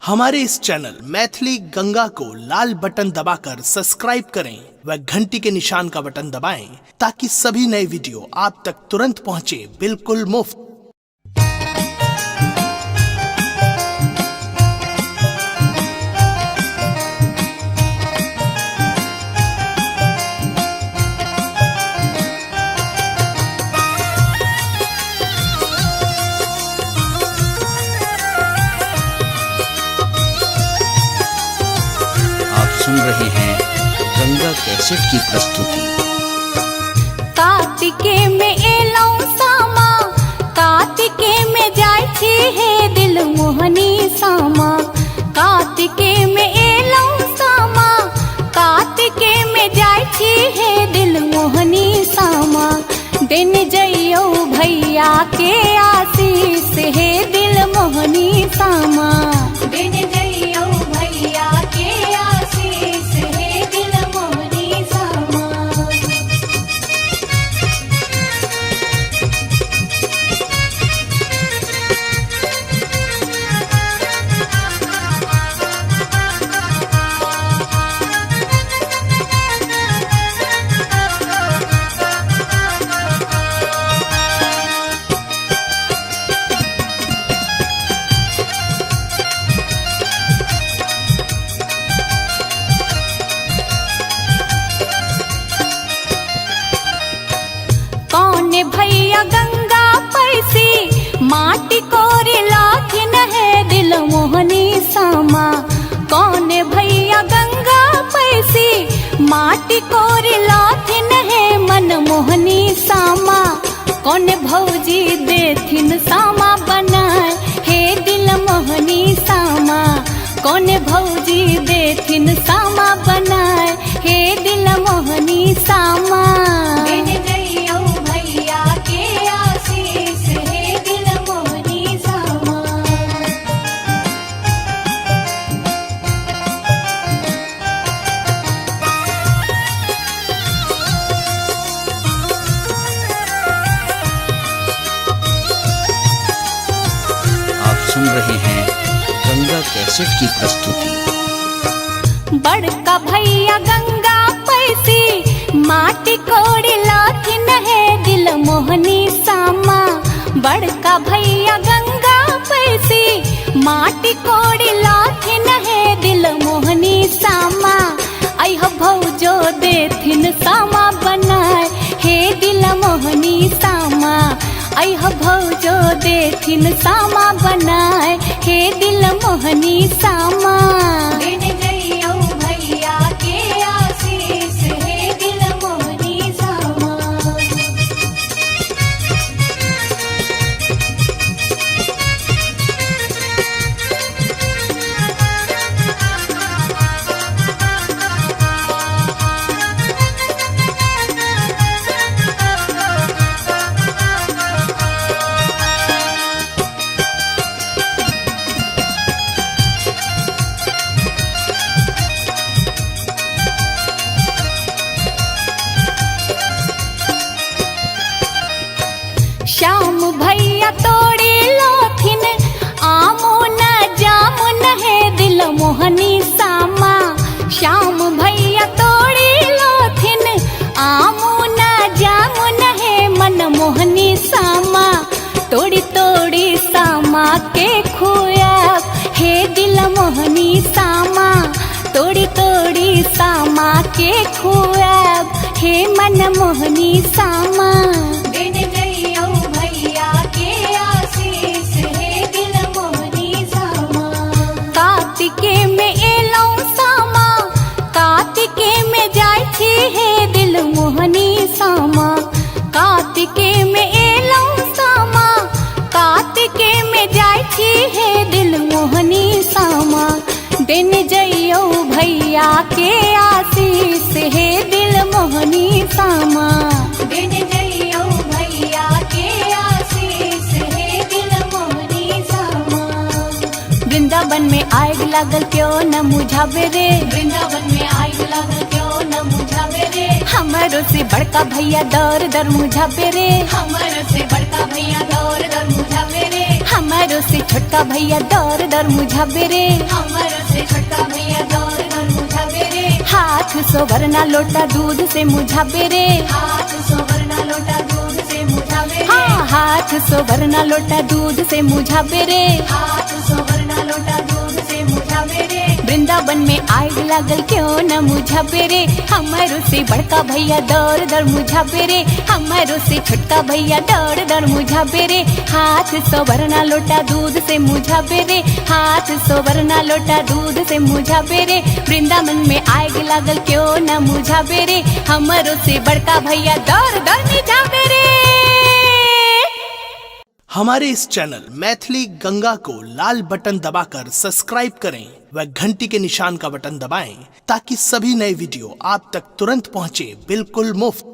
हमारे इस चैनल मैथिली गंगा को लाल बटन दबाकर सब्सक्राइब करें व घंटी के निशान का बटन दबाएं ताकि सभी नए वीडियो आप तक तुरंत पहुंचे बिल्कुल मुफ्त। सुन रहे हैं गंगा कैसेट की प्रस्तुति। कार्तिके में एलौ सामा, कार्तिके में जाय छी हे दिल मोहनी सामा। कार्तिके में एलौ सामा, कार्तिके में जाय छी हे दिल मोहनी सामा। दिन जइयो भैया के आशीष हे दिल मोहनी सामा। दिन जइयो भैया के भैया गंगा पैसी माटी कोरी लाखिन है दिल मोहनी सामा। कौन भैया गंगा पैसी माटी कोरी लाखिन है मन मोहनी सामा। कौन भौजी देथिन सामा बनाए हे दिल मोहनी सामा। कौन भौजी देथिन सामा बनाए हे दिल मोहनी सामा। सुन रहे हैं गंगा कैसेट की प्रस्तुति। बड़का भैया गंगा पैसी माटी कोड़ी लाखिन है दिल मोहनी सामा। बड़का भैया गंगा पैसी माटी कोड़ी लाखिन है दिल मोहनी सामा। अह भौजो देथिन सामा बनाए हे दिल मोहनी सामा। अह भौजो देथिन सामा बनाए हे दिल मोहनी सामा। दिन जइयो भैया के आशीष हे दिल मोहनी सामा। श्याम भैया तोड़ी लोथिन आमो न जामुन है दिल मोहनी सामा। श्याम भैया तोड़ी लोथिन आमो न जामुन है मन मोहनी सामा। तोड़ी तोड़ी सामा के खुआ हे दिल मोहनी सामा। तोड़ी तोड़ी सामा के खुआ हे मन मोहनी सामा। दिन जइयो भैया के आशीष हे दिल मोहनी सामा। कार्तिके में एलौ सामा, कार्तिके में जाय छी हे दिल मोहनी सामा। कार्तिके में एलौ सामा, कार्तिके में जाय छी हे दिल मोहनी सामा। दिन जइयो भैया के आशीष हे दिल मोहनी सामा। दिन जइयो भैया के आशीष हे दिल मोहनी सामा। वृंदावन में आग लागल क्यों न मुझावे रे। वृंदावन में आग लागल क्यों न मुझावे रे। हमरो से बड़का भैया दौर दर मुझावे रे। हमरो से बड़का भैया दौर दर मुझावे रे। हम हमारो से छोटका भैया दौर दौर मुझाबे रे, हमारो से छोटका भैया दौर दौर मुझाबे रे। हाथ सोवरना लोटा दूध से मुझाबे रे, हाथ सोवरना लोटा दूध से मुझाबे रे। हाँ, हाथ सोवरना लोटा दूध से मुझाबे रे, हाथ सोवरना लोटा दूध से मुझाबे रे। वृंदावन में आग लागल क्यों न मुझाबे रे, हमारो से बड़का भैया दौर दौर मुझाबे रे, हमारो से छोटका भैया दौर दौर मुझाबे रे। हाथ सोवरना लोटा दूध से मुझाबे रे, हाथ सोवरना लोटा दूध से मुझाबे रे। वृंदावन में आग लागल क्यों न मुझाबे रे, हमारो से बड़का भैया दौर दौर मुझाबे रे। हमारे इस चैनल मैथिली गंगा को लाल बटन दबाकर सब्सक्राइब करें व घंटी के निशान का बटन दबाएं ताकि सभी नए वीडियो आप तक तुरंत पहुंचे बिल्कुल मुफ्त।